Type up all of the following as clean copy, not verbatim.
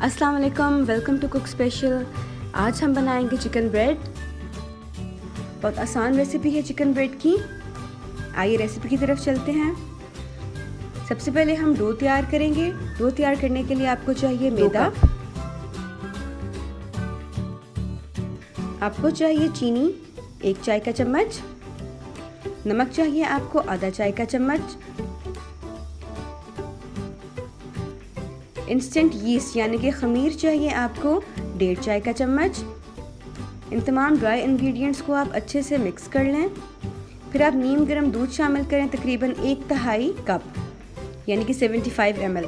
अस्सलाम वालेकुम, welcome to cook special. आज हम बनाएंगे चिकन ब्रेड। बहुत आसान रेसिपी है चिकन ब्रेड की। आइए रेसिपी की तरफ चलते हैं। सबसे पहले हम डो तैयार करेंगे। डो तैयार करने के लिए आपको चाहिए मैदा, आपको चाहिए चीनी 1 चाय का चम्मच, नमक चाहिए आपको आधा चाय का चम्मच, इंस्टेंट यीस्ट यानी कि खमीर चाहिए आपको 1.5 चाय का चम्मच। इन तमाम ड्राई इंग्रेडिएंट्स को आप अच्छे से मिक्स कर लें। फिर आप नीम गर्म दूध शामिल करें, तकरीबन 1/2 कप यानी कि 75 ml।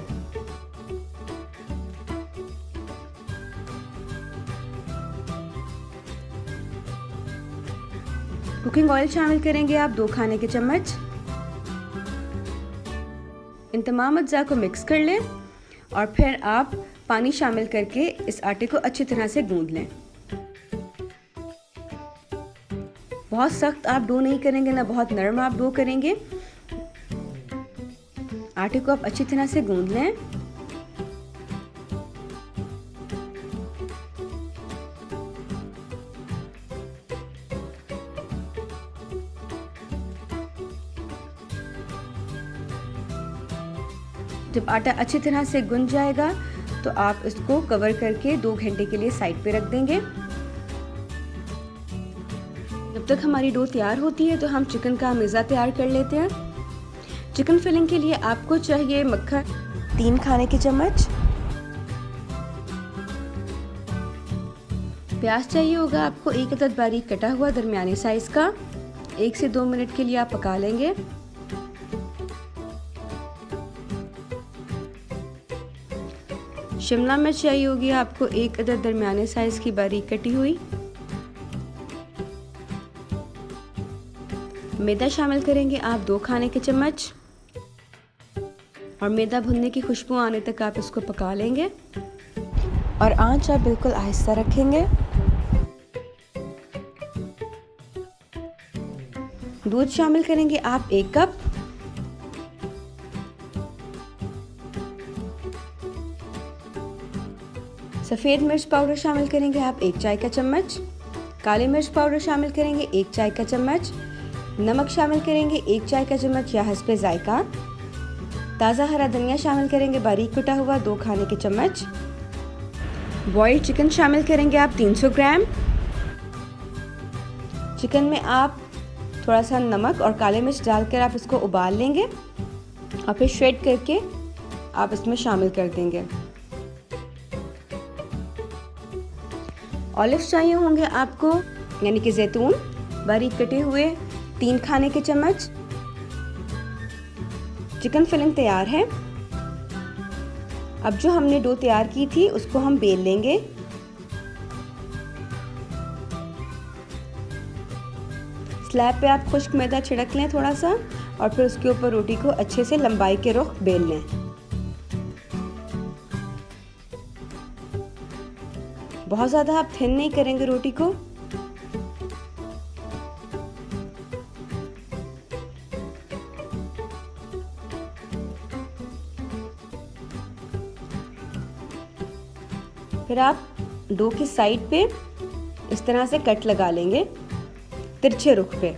कुकिंग ऑयल शामिल करेंगे आप 2 खाने के चम्मच। इन तमाम अज्जा को मिक्स कर लें और फिर आप पानी शामिल करके इस आटे को अच्छी तरह से गूंद लें। बहुत सख्त आप डो नहीं करेंगे, ना बहुत नरम आप डो करेंगे। आटे को आप अच्छी तरह से गूंद लें। जब आटा अच्छी तरह से गूंद जाएगा तो आप इसको कवर करके 2 घंटे के लिए साइड पे रख देंगे। जब तक हमारी डो तैयार होती है तो हम चिकन का मिज़ा तैयार कर लेते हैं। चिकन फिलिंग के लिए आपको चाहिए मक्खन 3 खाने के चम्मच, प्याज चाहिए होगा आपको 1 अदद बारीक कटा हुआ दरमियाने साइज का। 1 से 2 मिनट के लिए आप पका लेंगे। शिमला मिर्च चाहिए होगी आपको 1 अदद दरमियाने साइज की बारीक कटी हुई। मैदा शामिल करेंगे आप 2 खाने के चम्मच और मैदा भुनने की खुशबू आने तक आप इसको पका लेंगे और आंच आप बिल्कुल आहिस्ता रखेंगे। दूध शामिल करेंगे आप 1 कप। सफ़ेद मिर्च पाउडर शामिल करेंगे आप 1 चाय का चम्मच, काले मिर्च पाउडर शामिल करेंगे 1 चाय का चम्मच, नमक शामिल करेंगे 1 चाय का चम्मच या हस्बे जायका, ताज़ा हरा धनिया शामिल करेंगे बारीक कटा हुआ 2 खाने के चम्मच, बॉइल्ड चिकन शामिल करेंगे आप 300 ग्राम। चिकन में आप थोड़ा सा नमक और काले मिर्च डालकर आप इसको उबाल लेंगे और फिर श्रेड करके आप इसमें शामिल कर देंगे। ऑलिव्स चाहिए होंगे आपको यानी कि जैतून बारीक कटे हुए 3 खाने के चम्मच। चिकन फिलिंग तैयार है। अब जो हमने डो तैयार की थी उसको हम बेल लेंगे। स्लैब पे आप खुश्क मैदा छिड़क लें थोड़ा सा और फिर उसके ऊपर रोटी को अच्छे से लंबाई के रुख बेल लें। बहुत ज़्यादा आप थिन नहीं करेंगे रोटी को। फिर आप डो की साइड पे इस तरह से कट लगा लेंगे तिरछे रुख पे।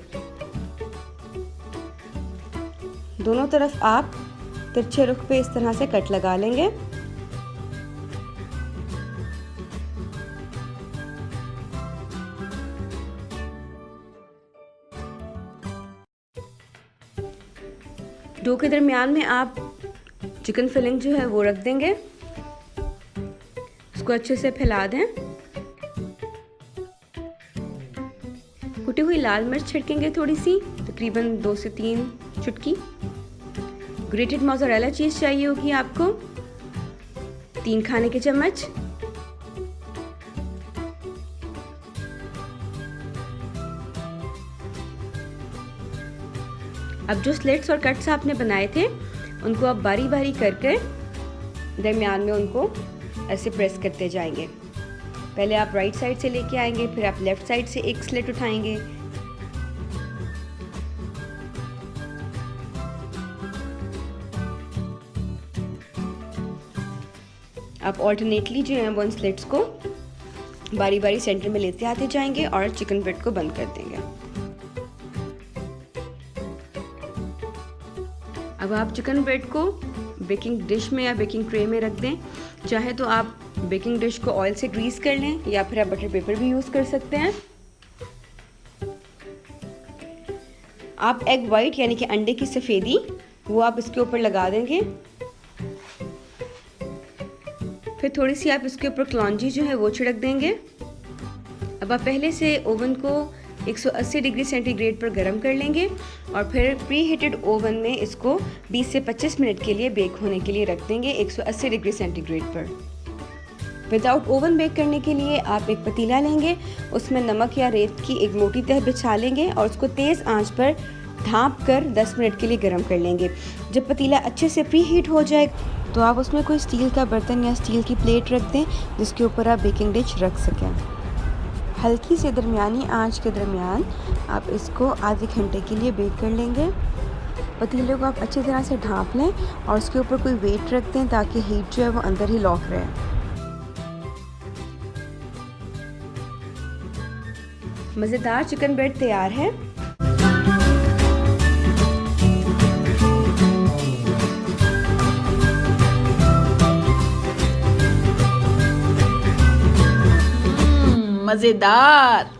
दोनों तरफ आप तिरछे रुख पे इस तरह से कट लगा लेंगे। डो के दरमियान में आप चिकन फिलिंग जो है वो रख देंगे। उसको अच्छे से फैला दें। कुटी हुई लाल मिर्च छिड़केंगे थोड़ी सी, तकरीबन 2 से 3 चुटकी। ग्रेटेड मोज़रेला चीज़ चाहिए होगी आपको 3 खाने के चम्मच। अब जो स्लिट्स और कट्स आपने बनाए थे उनको आप बारी बारी करके दरमियान में उनको ऐसे प्रेस करते जाएंगे। पहले आप राइट साइड से लेके आएंगे, फिर आप लेफ्ट साइड से एक स्लिट उठाएंगे, आप ऑल्टरनेटली जो है वो इन स्लिट्स को बारी बारी सेंटर में लेते आते जाएंगे और चिकन ब्रेड को बंद कर देंगे। अब आप चिकन ब्रेड को बेकिंग डिश में या बेकिंग ट्रे में रख दें। चाहे तो आप बेकिंग डिश को ऑयल से ग्रीस कर लें या फिर आप बटर पेपर भी यूज़ कर सकते हैं। आप एग वाइट यानी कि अंडे की सफ़ेदी वो आप इसके ऊपर लगा देंगे। फिर थोड़ी सी आप इसके ऊपर कलौंजी जो है वो छिड़क देंगे। अब आप पहले से ओवन को 180 डिग्री सेंटीग्रेड पर गर्म कर लेंगे और फिर प्री हीटेड ओवन में इसको 20 से 25 मिनट के लिए बेक होने के लिए रख देंगे 180 डिग्री सेंटीग्रेड पर। विदाउट ओवन बेक करने के लिए आप एक पतीला लेंगे, उसमें नमक या रेत की एक मोटी तह बिछा लेंगे और उसको तेज़ आंच पर ढाँप कर 10 मिनट के लिए गर्म कर लेंगे। जब पतीला अच्छे से प्री हीट हो जाए तो आप उसमें कोई स्टील का बर्तन या स्टील की प्लेट रख दें जिसके ऊपर आप बेकिंग डिश रख सकें। हल्की से दरमियानी आंच के दरमियान आप इसको आधे घंटे के लिए बेक कर लेंगे। पतीले को आप अच्छी तरह से ढाँप लें और उसके ऊपर कोई वेट रख दें ताकि हीट जो है वो अंदर ही लॉक रहे। मज़ेदार चिकन ब्रेड तैयार है। मज़ेदार।